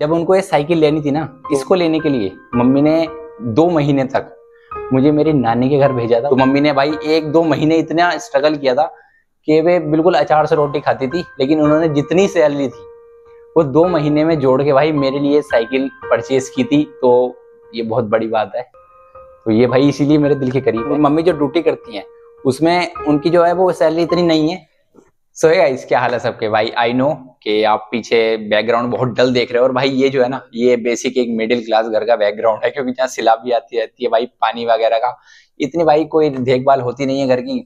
जब उनको ये साइकिल लेनी थी ना, इसको लेने के लिए मम्मी ने 2 महीने तक मुझे मेरी नानी के घर भेजा था। तो मम्मी ने भाई 1-2 महीने इतना स्ट्रगल किया था कि वे बिल्कुल अचार से रोटी खाती थी, लेकिन उन्होंने जितनी सैलरी थी वो 2 महीने में जोड़ के भाई मेरे लिए साइकिल परचेज की थी। तो ये बहुत बड़ी बात है। तो ये भाई इसीलिए मेरे दिल के करीब है। मम्मी जो ड्यूटी करती हैं उसमें उनकी जो है वो सैलरी इतनी नहीं है। सो है गाइस, क्या हाल है सबके। भाई आई नो कि आप पीछे बैकग्राउंड बहुत डल देख रहे हो, और भाई ये जो है ना, ये बेसिक एक मिडिल क्लास घर का बैकग्राउंड है, क्योंकि जहाँ सिला भी आती रहती है भाई, पानी वगैरह का इतनी भाई कोई देखभाल होती नहीं है घर की,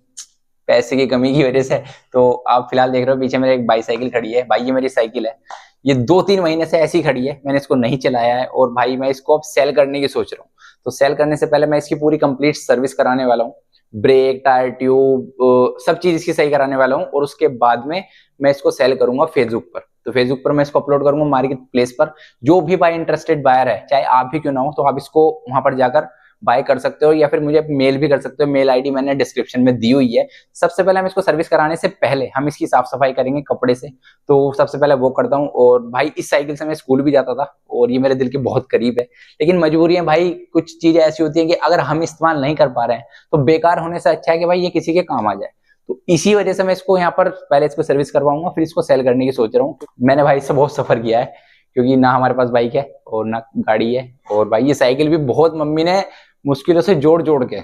पैसे की कमी की वजह से। तो आप फिलहाल देख रहे हो पीछे मेरे एक बाईसाइकिल खड़ी है। भाई ये मेरी साइकिल है, ये 2-3 महीने से ऐसी खड़ी है, मैंने इसको नहीं चलाया है, और भाई मैं इसको अब सेल करने की सोच रहा हूँ। तो सेल करने से पहले मैं इसकी पूरी कंप्लीट सर्विस कराने वाला हूँ, ब्रेक, टायर, ट्यूब, सब चीज इसकी सही कराने वाला हूँ, और उसके बाद में मैं इसको सेल करूंगा फेसबुक पर। तो फेसबुक पर मैं इसको अपलोड करूंगा मार्केट प्लेस पर। जो भी भाई इंटरेस्टेड बायर है, चाहे आप भी क्यों ना हो, तो आप इसको वहां पर जाकर बाय कर सकते हो, या फिर मुझे मेल भी कर सकते हो। मेल आईडी मैंने डिस्क्रिप्शन में दी हुई है। सबसे पहले हम इसको सर्विस कराने से पहले हम इसकी साफ सफाई करेंगे कपड़े से। तो सबसे पहले वो करता हूँ। और भाई इस साइकिल से मैं स्कूल भी जाता था, और ये मेरे दिल के बहुत करीब है। लेकिन मजबूरी है भाई, कुछ चीजें ऐसी होती है कि अगर हम इस्तेमाल नहीं कर पा रहे हैं तो बेकार होने से अच्छा है कि भाई ये किसी के काम आ जाए। तो इसी वजह से मैं इसको यहाँ पर पहले इसको सर्विस करवाऊंगा, फिर इसको सेल करने की सोच रहा हूँ। मैंने भाई इससे बहुत सफर किया है, क्योंकि ना हमारे पास बाइक है और ना गाड़ी है। और भाई ये साइकिल भी बहुत मम्मी ने मुश्किलों से जोड़ जोड़ के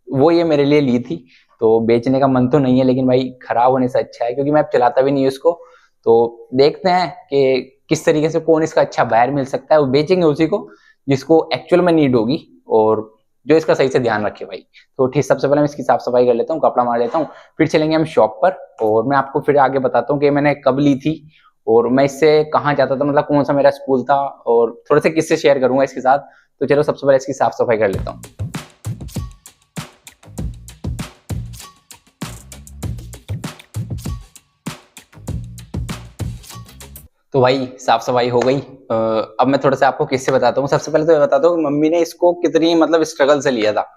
वो ये मेरे लिए ली थी। तो बेचने का मन तो नहीं है, लेकिन भाई खराब होने से अच्छा है, क्योंकि मैं अब चलाता भी नहीं हूँ इसको। तो देखते हैं कि किस तरीके से कौन इसका अच्छा बायर मिल सकता है। वो बेचेंगे उसी को जिसको एक्चुअल में नीड होगी, और जो इसका सही से ध्यान रखे भाई। तो ठीक, सबसे पहले मैं इसकी साफ सफाई कर लेता हूँ, कपड़ा मार लेता हूँ, फिर चलेंगे हम शॉप पर, और मैं आपको फिर आगे बताता हूँ कि मैंने कब ली थी, और मैं इससे कहाँ जाता था, मतलब कौन सा मेरा स्कूल था, और थोड़े से किस्से शेयर करूंगा इसके साथ। तो चलो सबसे पहले इसकी साफ सफाई कर लेता हूँ। तो भाई साफ सफाई हो गई। अब मैं थोड़ा सा आपको किससे बताता हूँ। सबसे पहले तो ये बताता हूँ कि मम्मी ने इसको कितनी मतलब स्ट्रगल से लिया था।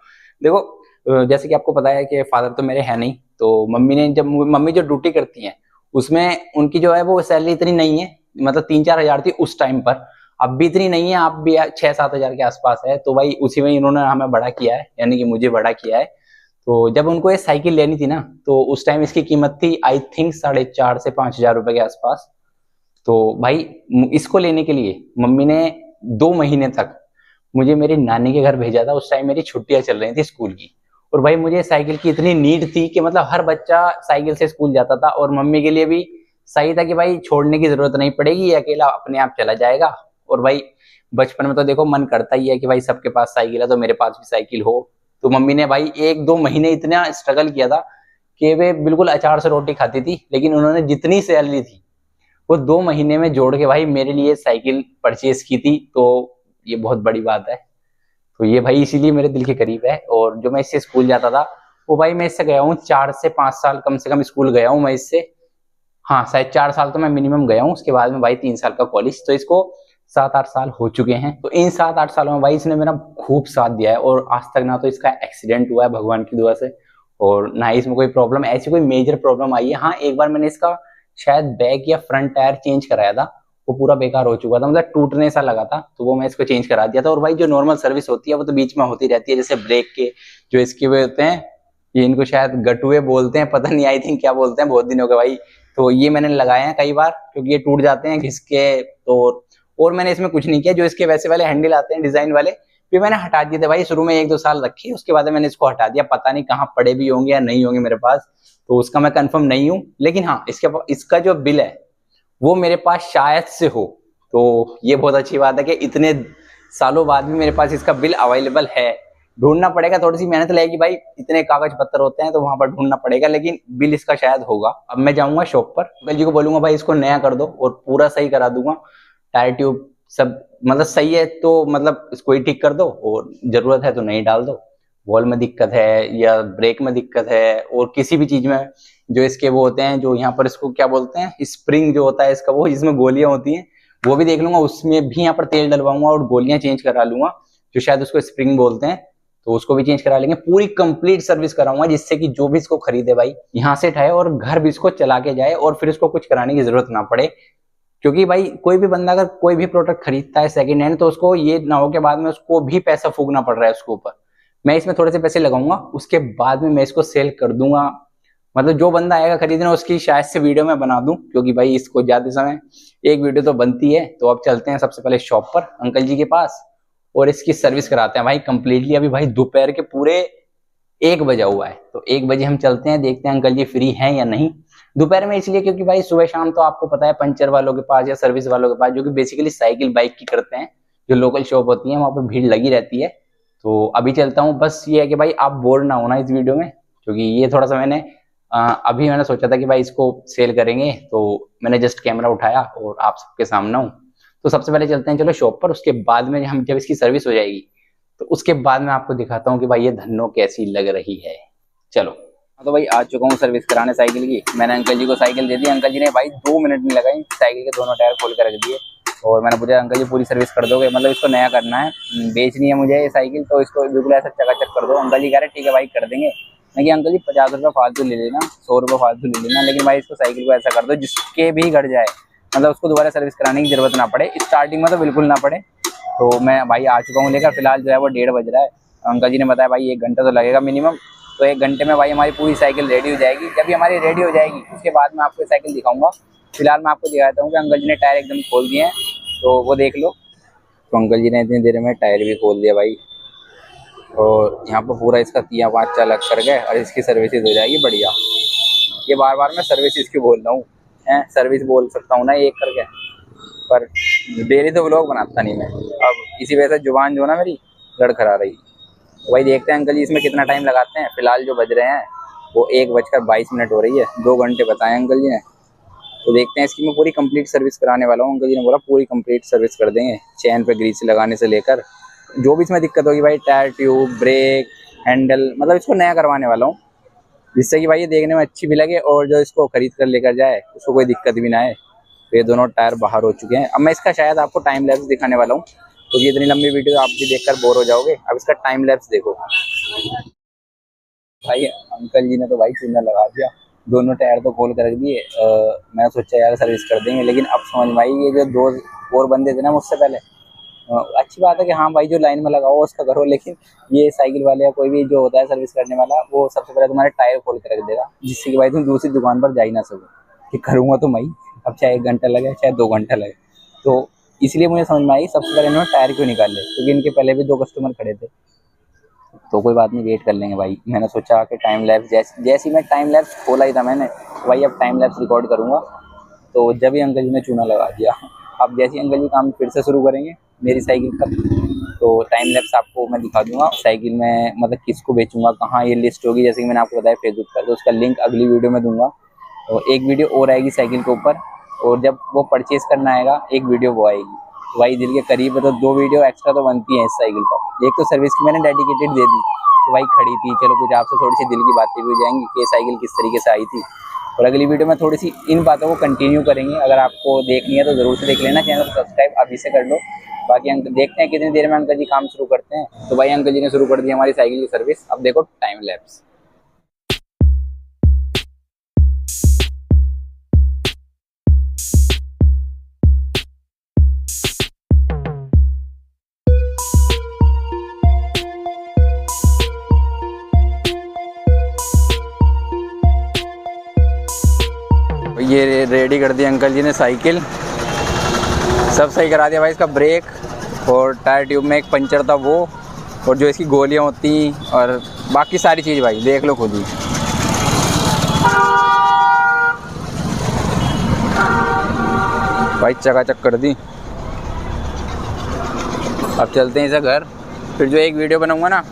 देखो, जैसे कि आपको पता है कि फादर तो मेरे है नहीं, तो मम्मी ने जब मम्मी जो ड्यूटी करती हैं उसमें उनकी जो है वो सैलरी इतनी नहीं है, मतलब 3-4 हजार थी उस टाइम पर। अब भी इतनी नहीं है, अब भी 6-7 हजार के आसपास है। तो भाई उसी में इन्होंने हमें बड़ा किया है, यानी कि मुझे बड़ा किया है। तो जब उनको ये साइकिल लेनी थी ना, तो उस टाइम इसकी कीमत थी आई थिंक 4.5 से 5 हजार रुपए के आसपास। तो भाई इसको लेने के लिए मम्मी ने 2 महीने तक मुझे मेरी नानी के घर भेजा था। उस टाइम मेरी छुट्टियां चल रही थी स्कूल की, और भाई मुझे साइकिल की इतनी नीड थी कि मतलब हर बच्चा साइकिल से स्कूल जाता था, और मम्मी के लिए भी सही था कि भाई छोड़ने की जरूरत नहीं पड़ेगी, ये अकेला अपने आप चला जाएगा। और भाई बचपन में तो देखो मन करता ही है कि भाई सबके पास साइकिल है तो मेरे पास भी साइकिल हो। तो मम्मी ने भाई 1-2 महीने इतना स्ट्रगल किया था कि वे बिल्कुल अचार से रोटी खाती थी, लेकिन उन्होंने जितनी सैलरी थी वो 2 महीने में जोड़ के भाई मेरे लिए साइकिल परचेज की थी। तो ये बहुत बड़ी बात है। तो ये भाई इसीलिए मेरे दिल के करीब है। और जो मैं इससे स्कूल जाता था, वो भाई मैं इससे गया हूँ 4 से 5 साल कम से कम स्कूल गया हूँ मैं इससे। हाँ, शायद 4 साल तो मैं मिनिमम गया हूँ। उसके बाद में भाई 3 साल का कॉलेज, तो इसको 7-8 साल हो चुके हैं। तो इन 7-8 सालों में भाई इसने मेरा खूब साथ दिया है, और आज तक ना तो इसका एक्सीडेंट हुआ है भगवान की दुआ से, और ना ही इसमें कोई प्रॉब्लम, ऐसी कोई मेजर प्रॉब्लम आई है। हाँ, एक बार मैंने इसका शायद बैक या फ्रंट टायर चेंज कराया था, वो पूरा बेकार हो चुका था, मतलब टूटने सा लगा था, तो वो मैं इसको चेंज करा दिया था। और भाई जो नॉर्मल सर्विस होती है वो तो बीच में होती रहती है, जैसे ब्रेक के जो इसके वे होते हैं, ये इनको शायद गटुए बोलते हैं, पता नहीं आई थिंक क्या बोलते हैं, बहुत दिन हो गए भाई। तो ये मैंने लगाए हैं कई बार, क्योंकि ये टूट जाते हैं घिसके। तो और मैंने इसमें कुछ नहीं किया, जो इसके वैसे वाले हैंडल आते हैं डिजाइन वाले, फिर मैंने हटा दिए थे भाई। शुरू में 1-2 साल रखे, उसके बाद मैंने इसको हटा दिया। पता नहीं कहाँ पड़े भी होंगे या नहीं होंगे मेरे पास, तो उसका मैं कंफर्म नहीं हूँ। लेकिन हाँ, इसका जो बिल है वो मेरे पास शायद से हो। तो ये बहुत अच्छी बात है कि इतने सालों बाद भी मेरे पास इसका बिल अवेलेबल है। ढूंढना पड़ेगा, थोड़ी सी मेहनत लगेगी भाई, इतने कागज पत्तर होते हैं तो वहां पर ढूंढना पड़ेगा, लेकिन बिल इसका शायद होगा। अब मैं जाऊंगा शॉप पर, अंकल जी को बोलूंगा भाई इसको नया कर दो, और पूरा सही करा दूंगा। टायर ट्यूब सब मतलब सही है, तो मतलब इसको ही ठीक कर दो, और जरूरत है तो नहीं डाल दो। वॉल में दिक्कत है या ब्रेक में दिक्कत है, और किसी भी चीज में जो इसके वो होते हैं, जो यहाँ पर इसको क्या बोलते हैं, स्प्रिंग जो होता है इसका, वो जिसमें गोलियां होती हैं, वो भी देख लूंगा। उसमें भी यहाँ पर तेल डलवाऊंगा और गोलियां चेंज करा लूंगा, जो शायद उसको स्प्रिंग बोलते हैं, तो उसको भी चेंज करा लेंगे। पूरी कंप्लीट सर्विस कराऊंगा, जिससे कि जो भी इसको खरीदे भाई यहाँ से उठाए और घर भी इसको चला के जाए, और फिर इसको कुछ कराने की जरूरत ना पड़े। क्योंकि भाई कोई भी बंदा अगर कोई भी प्रोडक्ट खरीदता है सेकंड हैंड, तो उसको ये ना हो के बाद में उसको भी पैसा फूकना पड़ रहा है उसके ऊपर। मैं इसमें थोड़े से पैसे लगाऊंगा, उसके बाद में मैं इसको सेल कर दूंगा। मतलब जो बंदा आएगा खरीदने उसकी शायद से वीडियो मैं बना दूं, क्योंकि भाई इसको ज्यादा समय एक वीडियो तो बनती है। तो अब चलते हैं सबसे पहले शॉप पर अंकल जी के पास और इसकी सर्विस कराते हैं भाई कंप्लीटली। अभी भाई दोपहर के पूरे 1 बजा हुआ है, तो 1 बजे हम चलते हैं, देखते हैं अंकल जी फ्री हैं या नहीं। दोपहर में इसलिए क्योंकि भाई सुबह शाम तो आपको पता है पंचर वालों के पास या सर्विस वालों के पास, जो कि बेसिकली साइकिल बाइक की करते हैं, जो लोकल शॉप होती है वहां पर भीड़ लगी रहती है। तो अभी चलता हूँ। बस ये है कि भाई आप बोर ना होना इस वीडियो में, क्योंकि ये थोड़ा सा अभी मैंने सोचा था कि भाई इसको सेल करेंगे, तो मैंने जस्ट कैमरा उठाया और आप सबके सामने हूँ। तो सबसे पहले चलते हैं चलो शॉप पर, उसके बाद में हम जब इसकी सर्विस हो जाएगी तो उसके बाद में आपको दिखाता हूँ कि भाई ये धन्नो कैसी लग रही है। चलो। तो भाई आ चुका हूँ सर्विस कराने साइकिल की। मैंने अंकल जी को साइकिल दे दी। अंकल जी ने भाई 2 मिनट नहीं लगाई, साइकिल के दोनों टायर खोल कर रख दिए। और मैंने पूछा अंकल जी पूरी सर्विस कर दोगे, मतलब इसको नया करना है, बेचनी है मुझे ये साइकिल, तो इसको बिल्कुल ऐसा चकाचक कर दो। अंकल जी कह रहे ठीक है भाई कर देंगे। मैं कि अंकल जी 50 रुपये फालतू ले लेना, 100 रुपये फालतू ले लेना, लेकिन भाई इसको साइकिल को ऐसा कर दो जिसके भी घर जाए, मतलब उसको दोबारा सर्विस कराने की जरूरत ना पड़े, स्टार्टिंग में तो बिल्कुल ना पड़े। तो मैं भाई आ चुका हूँ लेकर। फिलहाल जो है वो 1:30 बज रहा है। अंकल जी ने बताया भाई 1 घंटा तो लगेगा मिनिमम। तो 1 घंटे में भाई हमारी पूरी साइकिल रेडी हो जाएगी। जब भी हमारी रेडी हो जाएगी उसके बाद मैं आपको साइकिल दिखाऊंगा। फिलहाल मैं आपको दिखाता हूँ कि अंकल जी ने टायर एकदम खोल दिए हैं, तो वो देख लो। तो अंकल जी ने इतनी देर में टायर भी खोल दिया भाई, और यहाँ पर पूरा इसका 3-5 लग कर गए और इसकी सर्विसेज हो जाएगी बढ़िया। ये बार बार मैं सर्विस इसकी बोल रहा हूँ, सर्विस बोल सकता हूँ ना एक करके, पर डेली तो व्लॉग बनाता नहीं मैं। अब इसी वजह से जुबान जो ना मेरी लड़खड़ा रही। तो भाई देखते हैं अंकल जी इसमें कितना टाइम लगाते हैं। फिलहाल जो बज रहे हैं वो 1:22 हो रही है। 2 घंटे बताए अंकल जी ने। तो देखते हैं इसकी मैं पूरी कंप्लीट सर्विस कराने वाला हूँ। अंकल जी ने बोला पूरी कंप्लीट सर्विस कर देंगे, चैन पे ग्रीस लगाने से लेकर जो भी इसमें दिक्कत होगी भाई, टायर ट्यूब ब्रेक हैंडल, मतलब इसको नया करवाने वाला हूँ, जिससे कि भाई ये देखने में अच्छी भी लगे और जो इसको खरीद कर लेकर जाए उसको कोई दिक्कत भी ना आए। तो ये दोनों टायर बाहर हो चुके हैं। अब मैं इसका शायद आपको टाइम लैप्स दिखाने वाला हूँ, क्योंकि इतनी लंबी वीडियो आप भी देखकर बोर हो जाओगे। अब इसका टाइम लैप्स देखो। भाई अंकल जी ने तो भाई चूना लगा दिया, दोनों टायर तो खोल कर रख दिए। मैं सोचा यार सर्विस कर देंगे, लेकिन अब समझ में आई ये जो 2 और बंदे थे ना मुझसे पहले, अच्छी बात है कि हाँ भाई जो लाइन में लगा हो उसका करो, लेकिन ये साइकिल वाले या कोई भी जो होता है सर्विस करने वाला, वो सबसे पहले तुम्हारे टायर खोल कर रख देगा, जिससे कि भाई तुम दूसरी दुकान पर जा ही ना सको कि करूँगा तो मैं, अब चाहे 1 घंटा लगे चाहे 2 घंटा लगे। तो इसलिए मुझे समझ में आई सबसे पहले इन्होंने टायर क्यों निकाले, क्योंकि इनके पहले भी 2 कस्टमर खड़े थे। तो कोई बात नहीं, वेट कर लेंगे भाई। मैंने सोचा कि टाइम लैप्स जैसे ही मैं टाइम लैप्स खोला ही था मैंने, तो भाई अब टाइम लैप्स रिकॉर्ड करूँगा। तो जब ही अंकल जी ने चूना लगा दिया, अब जैसे ही अंकल जी काम फिर से शुरू करेंगे मेरी साइकिल का, तो टाइम लैप्स आपको मैं दिखा दूंगा। साइकिल में मतलब किसको बेचूंगा, कहाँ ये लिस्ट होगी, जैसे कि मैंने आपको बताया फेसबुक पर, तो उसका लिंक अगली वीडियो में दूंगा। और एक वीडियो और आएगी साइकिल के ऊपर, और जब वो परचेज करना आएगा एक वीडियो वो आएगी। तो भाई दिल के करीब है, तो 2 वीडियो एक्स्ट्रा तो बनती हैं इस साइकिल पर। एक तो सर्विस की मैंने डेडिकेटेड दे दी कि भाई खड़ी थी, चलो कुछ आपसे थोड़ी सी दिल की बातें भी हो जाएंगी कि ये साइकिल किस तरीके से आई थी। और अगली वीडियो में थोड़ी सी इन बातों को कंटिन्यू करेंगे। अगर आपको देखनी है तो ज़रूर से देख लेना, चैनल को सब्सक्राइब अभी से कर लो। बाकी देखते हैं कितनी देर में अंकल जी काम शुरू करते हैं। तो भाई अंकल जी ने शुरू कर दी हमारी साइकिल की सर्विस। अब देखो टाइम लैप्स। ये रेडी कर दी अंकल जी ने साइकिल, सब सही करा दिया भाई। इसका ब्रेक और टायर ट्यूब में एक पंचर था वो, और जो इसकी गोलियां होती और बाकी सारी चीज़ भाई देख लो खुद ही। भाई चकाचक कर दी। अब चलते हैं इसे घर। फिर जो एक वीडियो बनाऊंगा ना,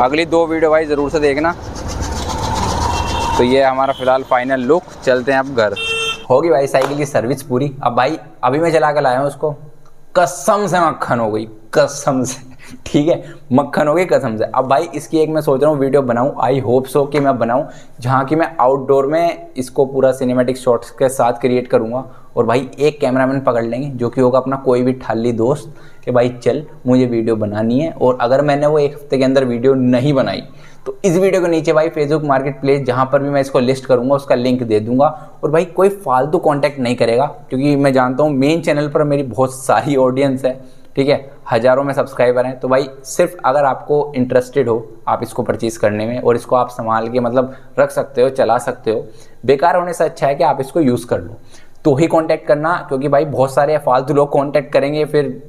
अगली 2 वीडियो भाई ज़रूर से देखना। तो ये हमारा फिलहाल फाइनल लुक। चलते हैं अब घर। होगी भाई साइकिल की सर्विस पूरी। अब भाई अभी मैं चला कर लाया हूँ उसको, कसम से मक्खन हो गई, कसम से। ठीक है, मक्खन हो गई कसम से। अब भाई इसकी एक मैं सोच रहा हूँ वीडियो बनाऊँ, आई होप सो कि मैं बनाऊँ जहाँ कि मैं आउटडोर में इसको पूरा सिनेमैटिक शॉट्स के साथ क्रिएट करूँगा, और भाई एक कैमरामैन पकड़ लेंगे जो कि होगा अपना कोई भी ठाली दोस्त कि भाई चल मुझे वीडियो बनानी है। और अगर मैंने वो एक हफ्ते के अंदर वीडियो नहीं बनाई तो इस वीडियो के नीचे भाई फेसबुक मार्केट प्लेस जहाँ पर भी मैं इसको लिस्ट करूँगा उसका लिंक दे दूंगा। और भाई कोई फालतू कॉन्टैक्ट नहीं करेगा, क्योंकि मैं जानता हूँ मेन चैनल पर मेरी बहुत सारी ऑडियंस है, ठीक है, हज़ारों में सब्सक्राइबर हैं। तो भाई सिर्फ अगर आपको इंटरेस्टेड हो आप इसको परचेज़ करने में, और इसको आप संभाल के मतलब रख सकते हो, चला सकते हो, बेकार होने से अच्छा है कि आप इसको यूज़ कर लो तो ही कांटेक्ट करना। क्योंकि भाई बहुत सारे फालतू लोग कांटेक्ट करेंगे, फिर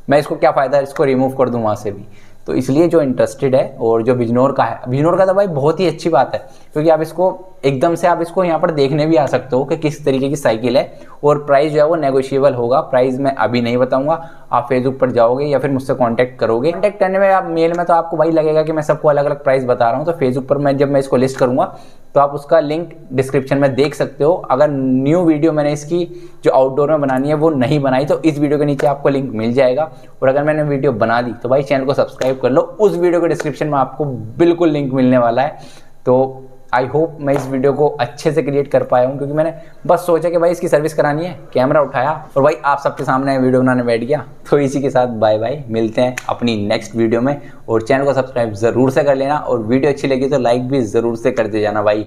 मैं इसको क्या फ़ायदा, इसको रिमूव कर दूँ वहाँ से भी। तो इसलिए जो इंटरेस्टेड है और जो बिजनौर का है, बिजनौर का तो भाई बहुत ही अच्छी बात है, क्योंकि आप इसको एकदम से आप इसको यहाँ पर देखने भी आ सकते हो कि किस तरीके की साइकिल है। और प्राइस जो है वो नेगोशिएबल होगा, प्राइस मैं अभी नहीं बताऊंगा, आप फेसबुक पर जाओगे या फिर मुझसे कांटेक्ट करोगे। कांटेक्ट करने में आप मेल में तो आपको भाई लगेगा कि मैं सबको अलग अलग प्राइस बता रहा हूँ, तो फेसबुक पर जब मैं इसको लिस्ट करूँगा तो आप उसका लिंक डिस्क्रिप्शन में देख सकते हो। अगर न्यू वीडियो मैंने इसकी जो आउटडोर में बनानी है वो नहीं बनाई तो इस वीडियो के नीचे आपको लिंक मिल जाएगा, और अगर मैंने वीडियो बना दी तो भाई चैनल को सब्सक्राइब कर लो, उस वीडियो के डिस्क्रिप्शन में आपको बिल्कुल लिंक मिलने वाला है। तो आई होप मैं इस वीडियो को अच्छे से क्रिएट कर पाया हूँ, क्योंकि मैंने बस सोचा कि भाई इसकी सर्विस करानी है, कैमरा उठाया और भाई आप सबके सामने वीडियो बनाने बैठ गया। तो इसी के साथ बाय बाय, मिलते हैं अपनी नेक्स्ट वीडियो में, और चैनल को सब्सक्राइब ज़रूर से कर लेना, और वीडियो अच्छी लगी तो लाइक भी ज़रूर से करते जाना भाई।